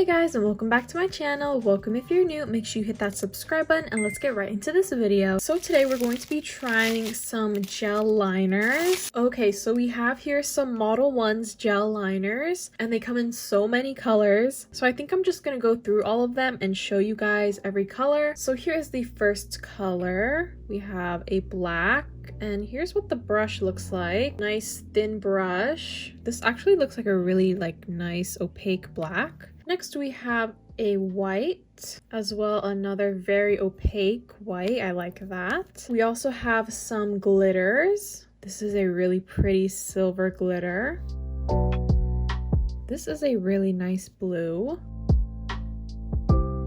Hey guys, and welcome back to my channel. Welcome if you're new. Make sure you hit that subscribe button and let's get right into this video. So today we're going to be trying some gel liners. Okay, so we have here some Modelones gel liners and they come in so many colors. So I think I'm just gonna go through all of them and show you guys every color. So here's the first color. We have a black, and here's what the brush looks like. Nice thin brush. This actually looks like a really nice opaque black. Next we have a white, as well another very opaque white. I like that. We also have some glitters. This is a really pretty silver glitter. This is a really nice blue.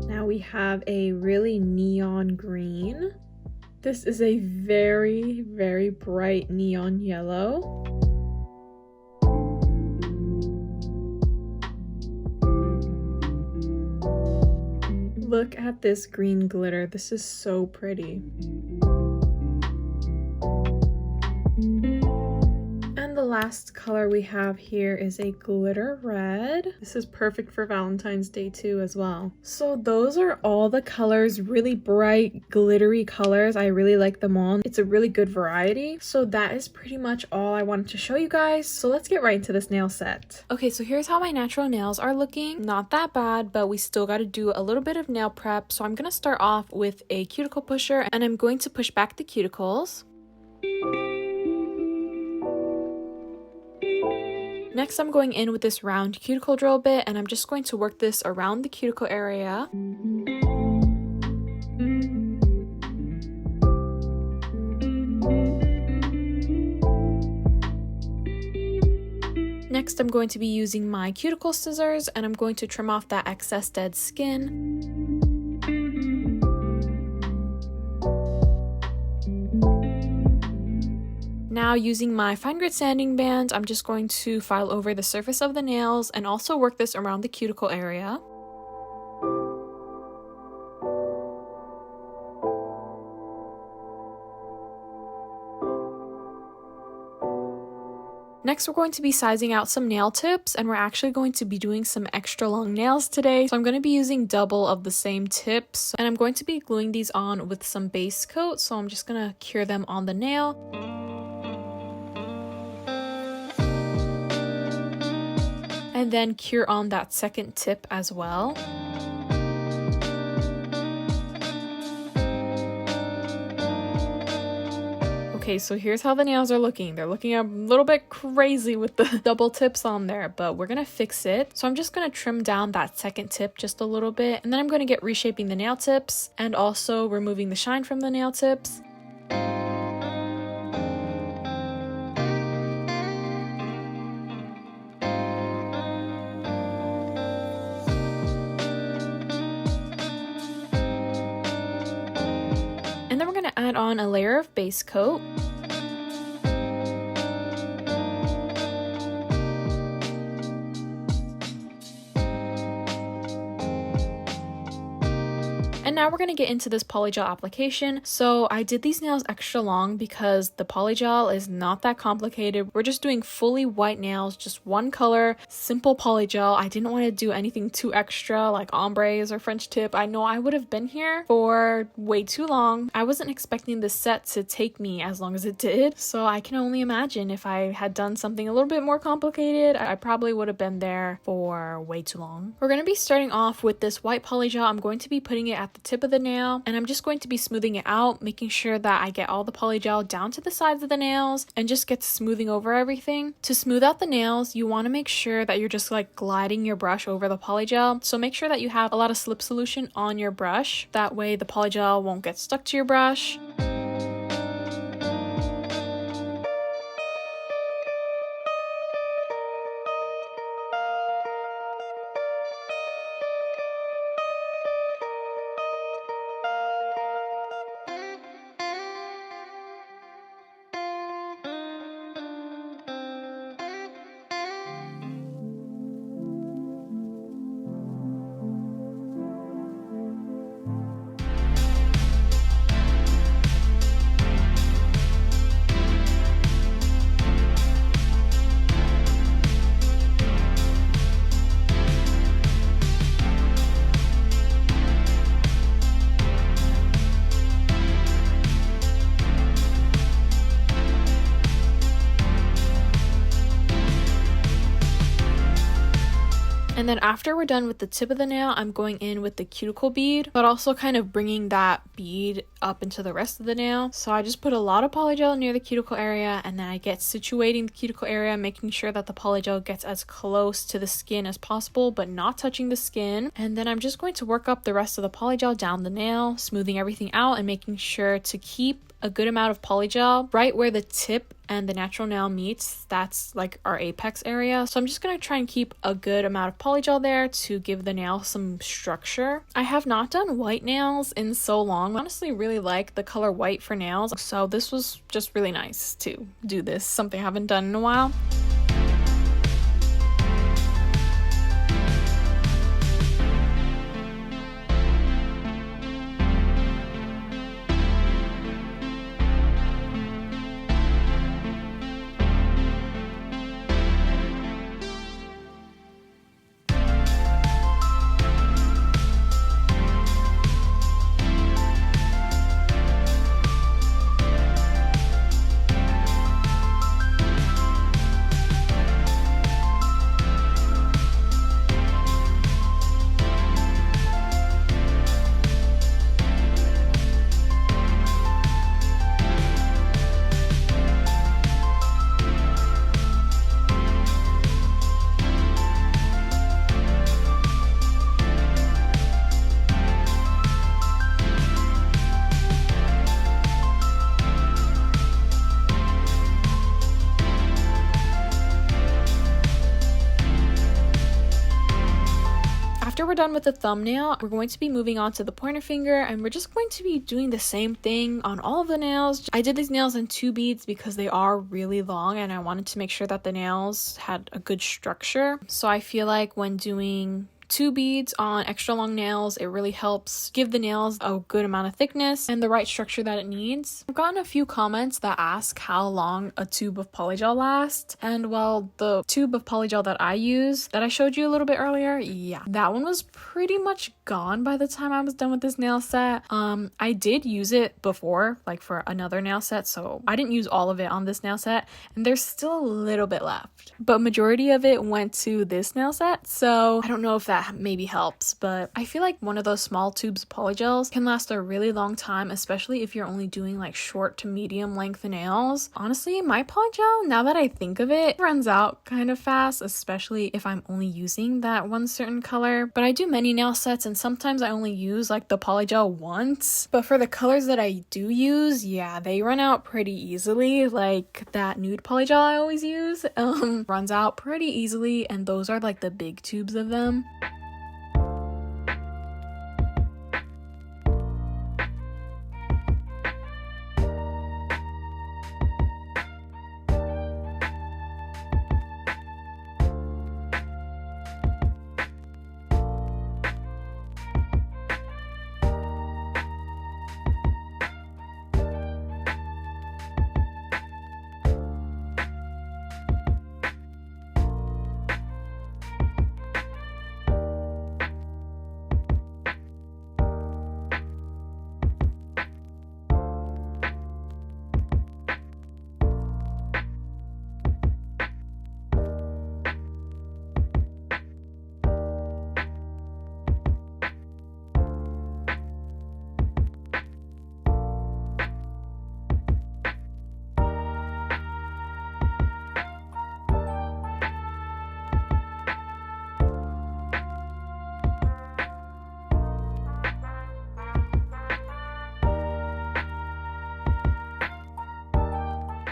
Now we have a really neon green. This is a very, very bright neon yellow. Look at this green glitter. This is so pretty. And the last color we have here is a glitter red. This is perfect for Valentine's Day too as well. So those are all the colors, really bright glittery colors. I really like them all. It's a really good variety. So that is pretty much all I wanted to show you guys. So let's get right into this nail set. Okay, so here's how my natural nails are looking. Not that bad, but we still got to do a little bit of nail prep. So I'm going to start off with a cuticle pusher and I'm going to push back the cuticles. Next, I'm going in with this round cuticle drill bit and I'm just going to work this around the cuticle area. Next, I'm going to be using my cuticle scissors and I'm going to trim off that excess dead skin. Now, using my fine grit sanding band, I'm just going to file over the surface of the nails and also work this around the cuticle area. Next, we're going to be sizing out some nail tips and we're actually going to be doing some extra long nails today. So I'm going to be using double of the same tips and I'm going to be gluing these on with some base coat. So I'm just going to cure them on the nail. And then cure on that second tip as well. Okay, so here's how the nails are looking. They're looking a little bit crazy with the double tips on there, but we're gonna fix it. So I'm just gonna trim down that second tip just a little bit, and then I'm gonna get reshaping the nail tips and also removing the shine from the nail tips. And then we're going to add on a layer of base coat. And now we're going to get into this polygel application. So I did these nails extra long because the polygel is not that complicated. We're just doing fully white nails, just one color, simple polygel. I didn't want to do anything too extra like ombres or French tip. I know I would have been here for way too long. I wasn't expecting this set to take me as long as it did. So I can only imagine if I had done something a little bit more complicated, I probably would have been there for way too long. We're going to be starting off with this white polygel. I'm going to be putting it at the tip of the nail and I'm just going to be smoothing it out, making sure that I get all the polygel down to the sides of the nails and just get smoothing over everything. To smooth out the nails, you want to make sure that you're just gliding your brush over the polygel. So make sure that you have a lot of slip solution on your brush. That way the polygel won't get stuck to your brush. And then after we're done with the tip of the nail, I'm going in with the cuticle bead, but also kind of bringing that bead up into the rest of the nail. So I just put a lot of polygel near the cuticle area, and then I get situating the cuticle area, making sure that the polygel gets as close to the skin as possible, but not touching the skin. And then I'm just going to work up the rest of the polygel down the nail, smoothing everything out and making sure to keep a good amount of polygel right where the tip and the natural nail meets. That's like our apex area. So I'm just going to try and keep a good amount of polygel there to give the nail some structure. I have not done white nails in so long. I honestly really like the color white for nails. So this was just really nice to do this, something I haven't done in a while. After we're done with the thumbnail, we're going to be moving on to the pointer finger, and we're just going to be doing the same thing on all of the nails. I did these nails in 2 beads because they are really long and I wanted to make sure that the nails had a good structure. So I feel like when doing 2 beads on extra long nails, it really helps give the nails a good amount of thickness and the right structure that it needs. I've gotten a few comments that ask how long a tube of polygel lasts, and well, the tube of polygel that I use that I showed you a little bit earlier, yeah, that one was pretty much gone by the time I was done with this nail set. I did use it before, like for another nail set, so I didn't use all of it on this nail set, and there's still a little bit left, but majority of it went to this nail set, so I don't know if that maybe helps, but I feel like one of those small tubes of polygels can last a really long time, especially if you're only doing like short to medium length nails. Honestly, my polygel, now that I think of it, runs out kind of fast, especially if I'm only using that one certain color. But I do many nail sets and sometimes I only use like the polygel once, but for the colors that I do use, yeah, they run out pretty easily. Like that nude polygel I always use runs out pretty easily, and those are like the big tubes of them.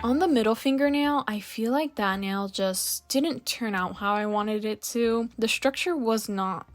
On the middle fingernail, I feel like that nail just didn't turn out how I wanted it to. The structure was not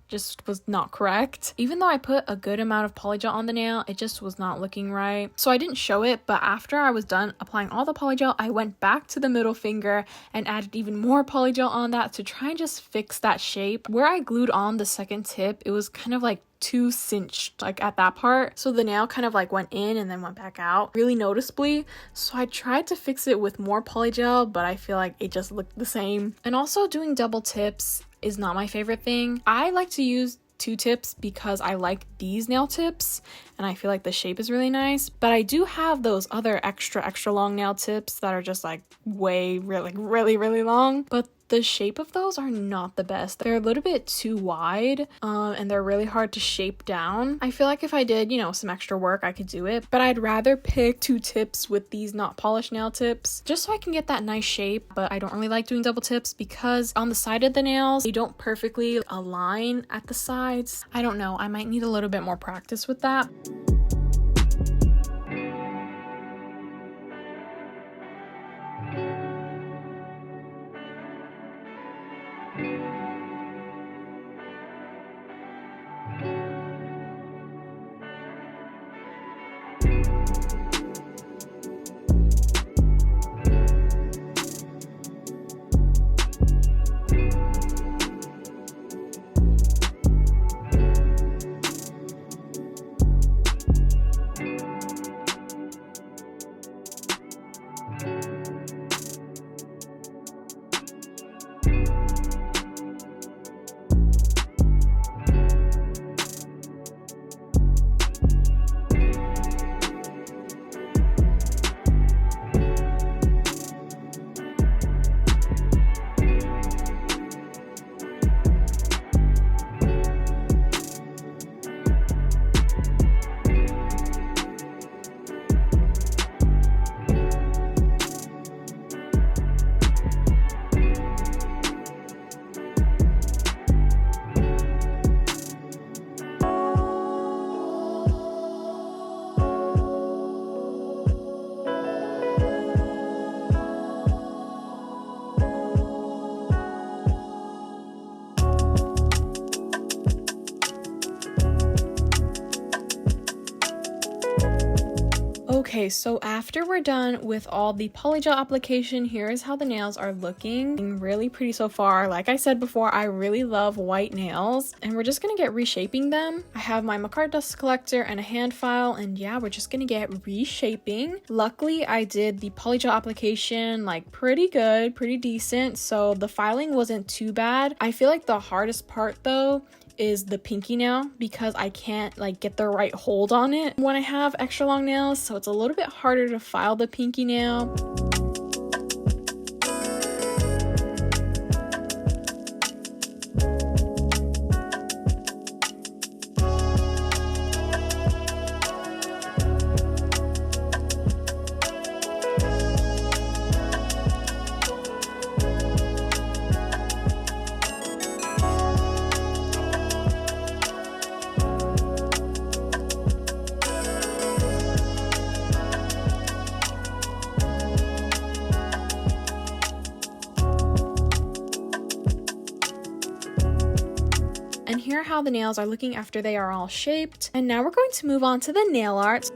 correct. Even though I put a good amount of polygel on the nail, it just was not looking right. So I didn't show it, but after I was done applying all the polygel, I went back to the middle finger and added even more polygel on that to try and just fix that shape. Where I glued on the second tip, it was kind of like too cinched like at that part, so the nail kind of like went in and then went back out really noticeably. So I tried to fix it with more polygel, but I feel like it just looked the same. And also doing double tips is not my favorite thing. I like to use 2 tips because I like these nail tips and I feel like the shape is really nice, but I do have those other extra long nail tips that are just like way really long, but the shape of those are not the best. They're a little bit too wide, and they're really hard to shape down. I feel like if I did, you know, some extra work, I could do it, but I'd rather pick 2 tips with these NotPolish nail tips just so I can get that nice shape. But I don't really like doing double tips because on the side of the nails, they don't perfectly align at the sides. I don't know, I might need a little bit more practice with that. Okay, so after we're done with all the polygel application, here is how the nails are looking. Really pretty so far. Like I said before, I really love white nails, and we're just gonna get reshaping them. I have my Makartt dust collector and a hand file, and yeah, we're just gonna get reshaping. Luckily, I did the polygel application like pretty good, pretty decent, so the filing wasn't too bad. I feel like the hardest part though is the pinky nail because I can't like get the right hold on it when I have extra long nails, so it's a little bit harder to file the pinky nail. And here are how the nails are looking after they are all shaped. And now we're going to move on to the nail art.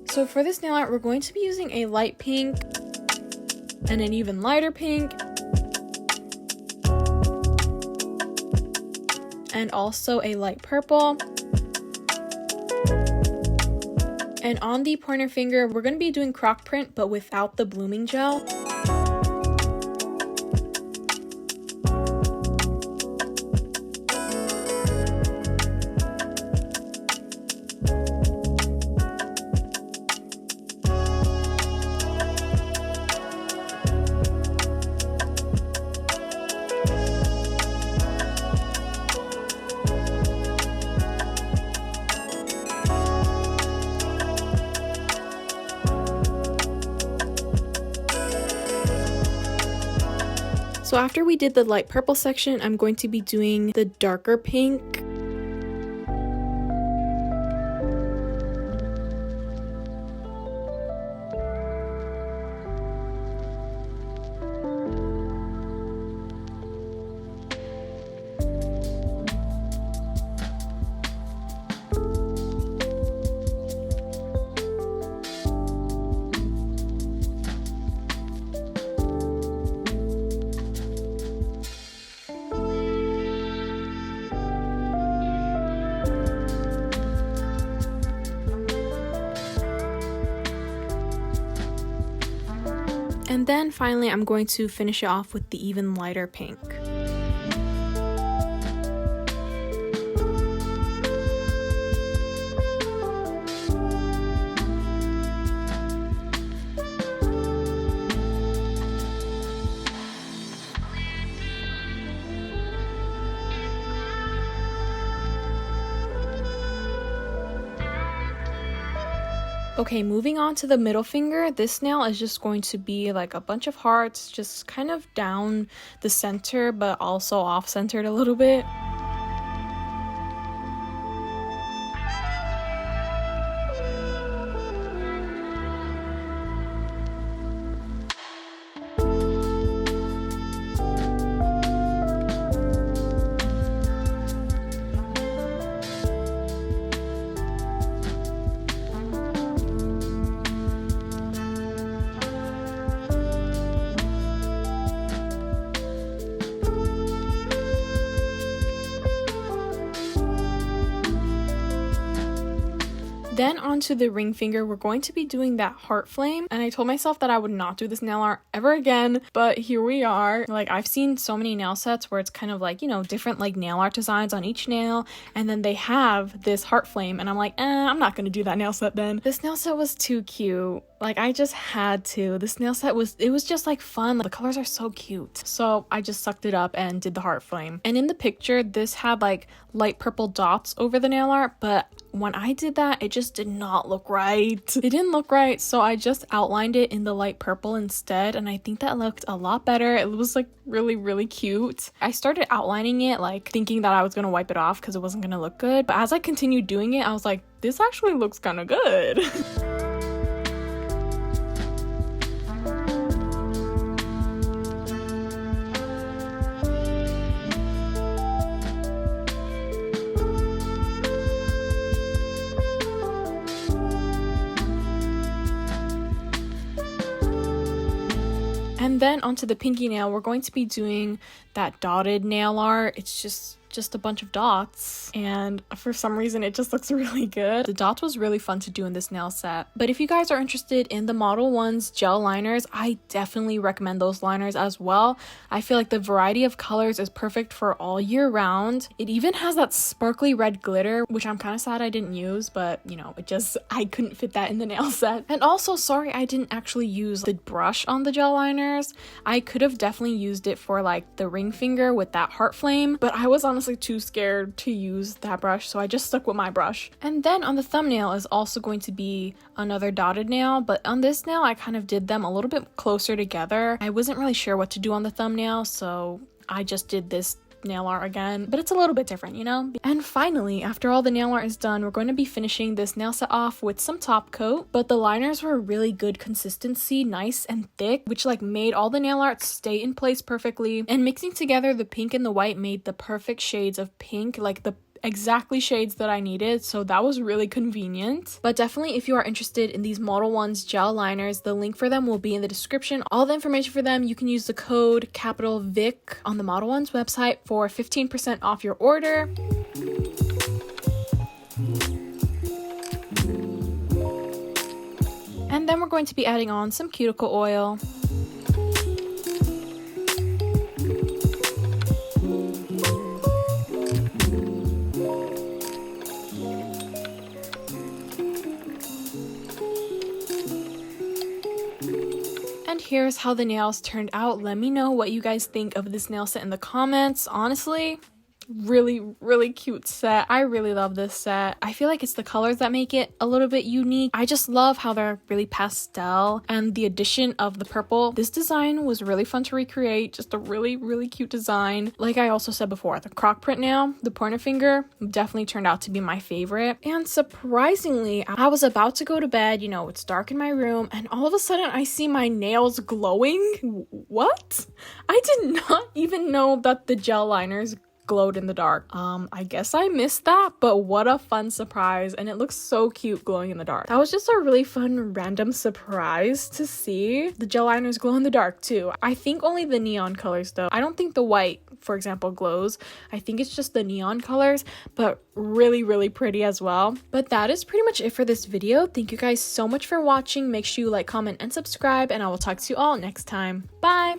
So for this nail art, we're going to be using a light pink and an even lighter pink, and also a light purple. And on the pointer finger, we're going to be doing croc print, but without the blooming gel. So after we did the light purple section, I'm going to be doing the darker pink. And then finally, I'm going to finish it off with the even lighter pink. Okay, moving on to the middle finger, this nail is just going to be like a bunch of hearts, just kind of down the center, but also off-centered a little bit. Then onto the ring finger, we're going to be doing that heart flame, and I told myself that I would not do this nail art ever again, but here we are. Like, I've seen so many nail sets where it's kind of like, you know, different like nail art designs on each nail, and then they have this heart flame, and I'm like, I'm not gonna do that nail set then. This nail set was too cute. Like, I just had to. This nail set was just like fun. Like, the colors are so cute. So I just sucked it up and did the heart flame. And in the picture, this had like light purple dots over the nail art, but when I did that, it just did not look right. It didn't look right, so I just outlined it in the light purple instead, and I think that looked a lot better. It was like really, really cute. I started outlining it like thinking that I was gonna wipe it off because it wasn't gonna look good, but as I continued doing it, I was like, this actually looks kind of good. And then onto the pinky nail, we're going to be doing that dotted nail art. It's just a bunch of dots, and for some reason it just looks really good. The dots was really fun to do in this nail set. But if you guys are interested in the Modelones gel liners, I definitely recommend those liners as well. I feel like the variety of colors is perfect for all year round. It even has that sparkly red glitter, which I'm kind of sad I didn't use, but you know, I couldn't fit that in the nail set. And also, sorry I didn't actually use the brush on the gel liners. I could have definitely used it for like the ring finger with that heart flame, but I was honestly too scared to use that brush, so I just stuck with my brush. And then on the thumbnail is also going to be another dotted nail, but on this nail I kind of did them a little bit closer together. I wasn't really sure what to do on the thumbnail, so I just did this nail art again, but it's a little bit different, you know? And finally, after all the nail art is done, we're going to be finishing this nail set off with some top coat, but the liners were really good consistency, nice and thick, which like made all the nail art stay in place perfectly, and mixing together the pink and the white made the perfect shades of pink, like the exactly shades that I needed, so that was really convenient. But definitely, if you are interested in these Modelones gel liners, the link for them will be in the description. All the information for them, you can use the code VIC on the Modelones website for 15% off your order. And then we're going to be adding on some cuticle oil. And here's how the nails turned out. Let me know what you guys think of this nail set in the comments. Honestly, really cute set. I really love this set. I feel like it's the colors that make it a little bit unique. I just love how they're really pastel, and the addition of the purple. This design was really fun to recreate. Just a really cute design. Like I also said before, the croc print nail, the pointer finger, definitely turned out to be my favorite. And surprisingly, I was about to go to bed, you know, it's dark in my room, and all of a sudden I see my nails glowing. What? I did not even know that the gel liners glowed in the dark. I guess I missed that, but what a fun surprise, and it looks so cute glowing in the dark. That was just a really fun random surprise to see. The gel liners glow in the dark too. I think only the neon colors though. I don't think the white, for example, glows. I think it's just the neon colors, but really pretty as well. But that is pretty much it for this video. Thank you guys so much for watching. Make sure you like, comment, and subscribe, and I will talk to you all next time. Bye!